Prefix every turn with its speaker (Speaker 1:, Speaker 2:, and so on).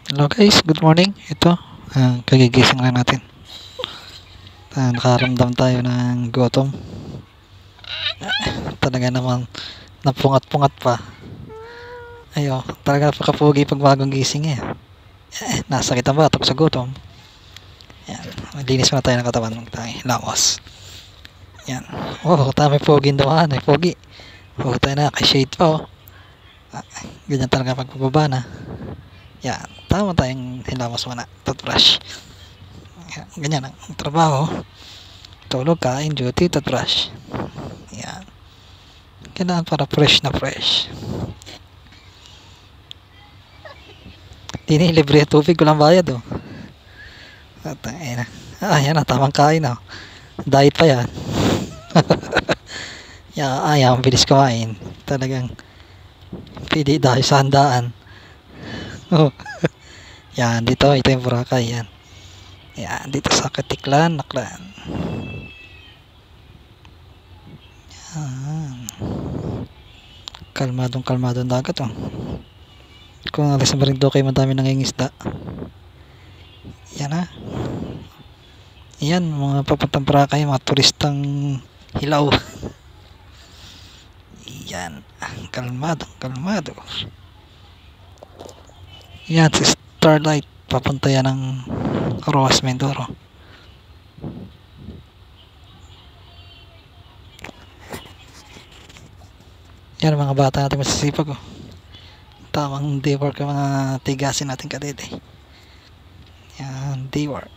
Speaker 1: Hello guys, good morning. Ito, kagigising lang natin. Nakaramdam tayo ng gutom. Talaga naman, napungat-pungat pa. Ayo, talaga pagkapugi pag bagong gising eh. Nasakit ang batok sa gutom. Yan, maglinis muna tayo ng katawan ng tayo. Lawas. Yan. Oh, tama pogi dumaan eh, pogi. Oh, tayo na, kay shade pa oh. Ganyan talaga pagpababa na. Yan, tama tayong hilawas muna. Toothbrush. Yan, ganyan ang trabaho. Tulog, kain, duty, toothbrush. Yan. Kailangan para fresh na fresh. Hindi libre tubig, walang bayad oh. At ayun na. Yan na, tamang kain oh. Diet pa yan. Yan, bilis kumain. Talagang pili dahil sa handaan. Oh. Yan, ito yung Boracay yan. Yan, dito sa Katiklan, Naklan. Yan. Kalmadong dagat oh. Kung alas sa Marinduque, madami nangingisda. Yan ha. Yan, mga papuntang Boracay, mga turistang hilaw. Yan, kalmado. Yan, si Starlight, papunta yan ng Roas, Mindoro. Yan, mga bata natin masisipag oh. Tamang day work ang mga tigasin natin kadete. Yan, day work.